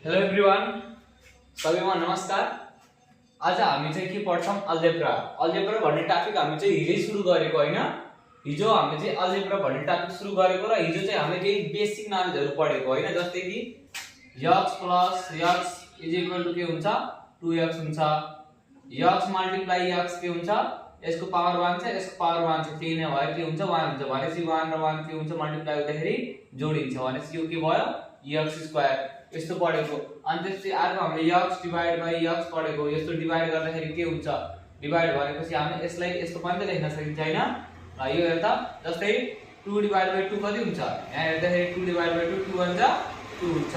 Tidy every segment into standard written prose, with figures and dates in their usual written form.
Hello everyone, सबैमा नमस्कार। आज हामी चाहिँ के पढ्छौं? अल्जेब्रा। अल्जेब्रा भन्ने टपिक हामी चाहिँ हिजै सुरु गरेको हैन। हिजो हामीले चाहिँ अल्जेब्रा भन्ने टपिक सुरु गरेको र हिजो चाहिँ हामीले केही बेसिक नलेजहरु पढेको हैन, जस्तै कि x + x = के हुन्छ? 2x हुन्छ। x * x के हुन्छ? यसको पावर 1 छ, यसको पावर 1 छ, त्यही नै भयो, के हुन्छ? 1 हुन्छ। भनेपछि 1 र 1 के हुन्छ? मल्टिप्लाई गर्दाखेरि जोडिन्छ। भनेपछि यो के भयो? x² यस्तो पढेको। अनि त्यसपछि अर्को हामीले x / x पढेको। यस्तो डिवाइड गर्दाखेरि के हुन्छ? डिवाइड भएपछि हामीले यसलाई यस्तो पनि त लेख्न सकिन्छ हैन? यो हेर्दा जस्तै 2 / 2 कति हुन्छ? यहाँ हेर्दाखेरि 2 / 2 2 हुन्छ 2 हुन्छ।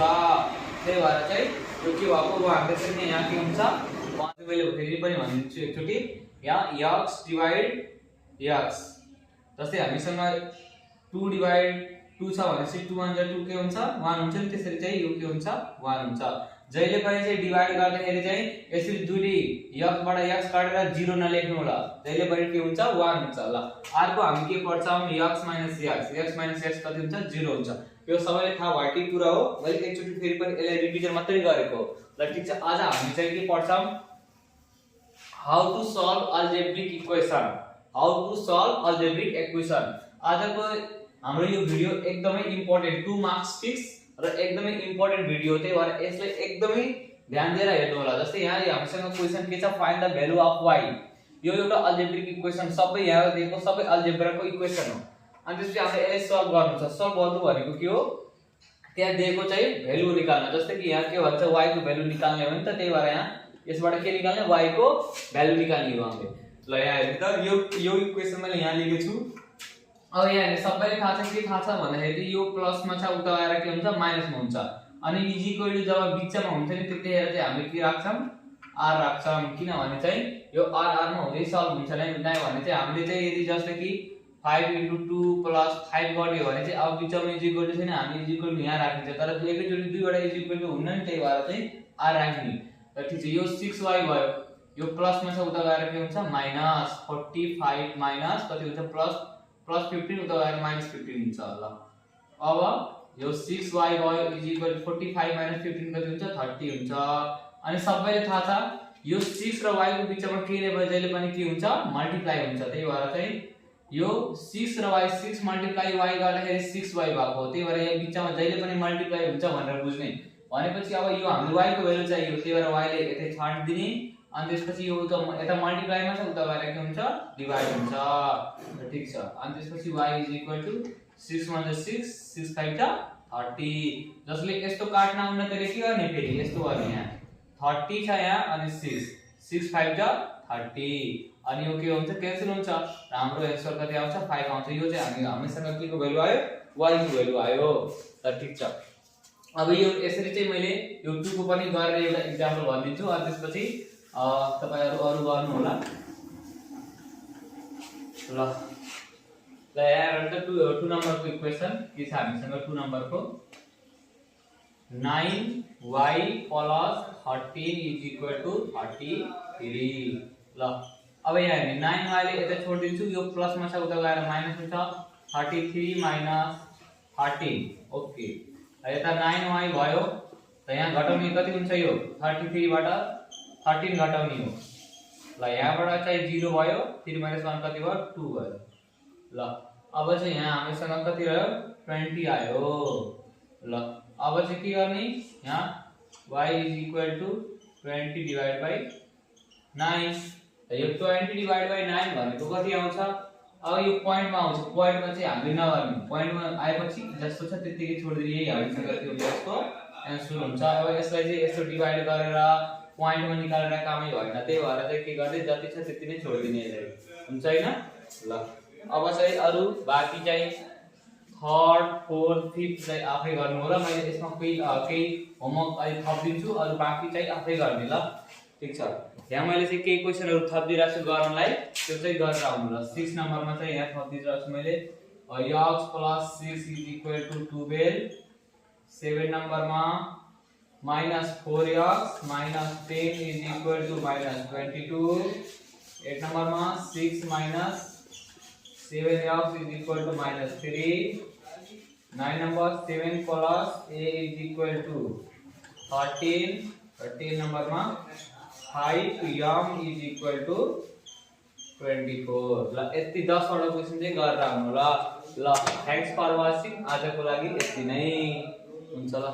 त्यही भएर चाहिँ यो के भएको? हामीले चाहिँ यहाँ के हुन्छ? मैले फेरि पनि भनिदिन्छु एकचोटी। यहाँ x / x जस्तै हामीसँग 2 / 2 छ भनेपछि 2 1 जा 2 के हुन्छ? 1 हुन्छ नि। त्यसरी चाहिँ यो के हुन्छ? 1 हुन्छ। जहिले पनि चाहिँ डिवाइड गर्दाखेरि चाहिँ यसरी दुईटी x बाट x काटेर 0 नलेख्नु होला। जहिले पनि के हुन्छ? 1 हुन्छ। ल अर्को हामी के पढ्छौं? x - x कति हुन्छ? 0 हुन्छ। यो सबैले थाहा भएकै कुरा हो। मैले एकचोटी फेरि पनि यसलाई रिभिजन मात्रै गरेको हो। ल ठीक छ। आज हामी चाहिँ के पढ्छौं? How to solve algebraic equation. आजको हाम्रो यो भिडियो एकदमै इम्पोर्टेन्ट, 2 मार्क्स फिक्स र एकदमै इम्पोर्टेन्ट भिडियो। त्यही भएर यसलाई एकदमै ध्यान दिएर हेर्नु होला। जस्तै यहाँ हामीसँग क्वेशन के छ? Find the value of y। यो एउटा अल्जेब्रिक इक्वेसन, सबै यहाँ दिएको सबै अल्जेब्राको इक्वेसन हो। अनि त्यसपछि हामीले यसलाई सल्भ गर्नु छ। सल्भ गर्नु भनेको के हो? त्यहाँ दिएको चाहिँ भ्यालु निकाल्न। जस्तै कि यहाँ के भन्छ? y को भ्यालु निकाल्ने हो नि त। त्यही भएर यहाँ यसबाट के निकाल्ने? y को भ्यालु निकाल्ने हो हामीले। ल यहाँ हेर्नु त, यो इक्वेसन मैले यहाँ लेखेको छु। अब यहाँ सबैले थाहा छ, के थाहा छ भन्दाखेरि यो प्लसमा छ, उता गएर के हुन्छ? माइनसमा हुन्छ। अनि इक्वल टु जब बीचमा हुन्छ नि त्यतिखेर चाहिँ हामीले के राख्छौं? r राख्छौं। किनभने चाहिँ यो r मा हुँदै सल्भ हुन्छ नै भने चाहिँ हामीले चाहिँ यदि जस्तै कि 5 * 2 + 5 गर्यो भने चाहिँ अब बीचमा इक्वल टु छैन, हामी इक्वल टु यहाँ राखिन्छ। तर एकैचोटी दुईवटा इक्वल टु हुन्न नि, त्यही भएर चाहिँ r राख्ने। र ठीक छ। यो 6y भयो। यो प्लसमा छ, उता गएर के हुन्छ? माइनस 45 माइनस कति हुन्छ? प्लस 15 उता गएर -15 हुन्छ। ल अब यो 6y भयो = 45 - 15 कति हुन्छ? 30 हुन्छ। अनि सबैले थाहा छ यो 6 र y को बीचमा के नै भयो? जहिले पनि के हुन्छ? मल्टिप्लाई हुन्छ। त्यही भएर चाहिँ यो 6 र y 6 मल्टिप्लाई y गर्दाखेरि 6y भएको। त्यही भएर यहाँ बीचमा जहिले पनि मल्टिप्लाई हुन्छ भनेर बुझ्ने। भनेपछि अब यो हामीले y को भ्यालु चाहियो। त्यही भएर y ले यतै छाड दिने। अनि त्यसपछि यो यता मल्टिप्लाइमा छ, उता गएर के हुन्छ? डिवाइड हुन्छ। ठीक छ। अनि त्यसपछि y = 6 * 6 6 5 30। जसले यस्तो काट्न आउन त्यसले के गर्ने? फेरि यस्तो गर्ने। यहाँ 30 छ यहाँ, अनि 6 5 30। अनि यो के हुन्छ? क्यान्सल हुन्छ। हाम्रो आन्सर कति आउँछ? 5 आउँछ। यो चाहिँ हामीसँग के को भ्यालु आयो? y को भ्यालु आयो। त ठीक छ। अब यो यसरी चाहिँ मैले यो 2 को पनि गरेर एउटा एक्जाम्पल भनिदिन्छु। अनि त्यसपछि तपाईहरु अरु गर्नु होला। ल यहाँ हेर्नु त 2 नम्बरको इक्वेसन के छ हामीसँग? 2 नम्बरको 9y + 13 = 33। ल अब यहाँ हेर्नु, 9y ले यता छोड्दिन्छु। यो प्लसमा छ, उता गएर माइनस हुन्छ। 33 - 13 ओके। यता 9y भयो। त यहाँ घटाउने कति हुन्छ? यो 33 बाट 13 घटाउने हो। ल यहाँबाट चाहिँ 0 भयो। 3 - 1 कति भयो? 2 भयो। ल अब चाहिँ यहाँ हामीसँग कति रह्यो? 20 आयो। ल अब चाहिँ के गर्ने? यहाँ y = 20 / 9। यो 20 / 9 भनेको कति आउँछ? अब यो पोइन्टमा आउँछ। पोइन्टमा चाहिँ हामीले नगर्ने। पोइन्टमा आएपछि जस्तो छ त्यतिकै छोड्दिने। यही हामीसँग त्यो यसको आन्सर हुन्छ। अब यसलाई चाहिँ यसो डिवाइड गरेर पोइन्टमा निकालेर कामै भएन। त्यही भएर चाहिँ के गर्ने? जति छ त्यति नै छोड्दिने यसलाई। हुन्छ हैन? ल अब चाहिँ अरु बाकी चाहिँ 3rd 4th 5th चाहिँ आफै गर्नु होला। मैले यसमा केही होमवर्क अलि थपिदिन्छु, अरु बाकी चाहिँ आफै गर्ने। ल ठीक छ। यहाँ मैले चाहिँ केही क्वेशनहरु थपिदिराछु गर्नलाई, त्यो चाहिँ गरेर आउनु ल। 6 नम्बरमा चाहिँ यहाँ थपिदिराछु मैले x + 6 = 12। 7 नम्बरमा -4x - 10 = -22। 8 नम्बरमा 6 - 7x = -3। 9 number 7 plus a is equal to 13 नम्बरमा 5m is equal to 24 ल यति 10 वटा क्वेशन चाहिँ गरेर आउनु ल ल थ्यांक्स फर वाचिङ आजको लागि यति नै हुन्छ ल।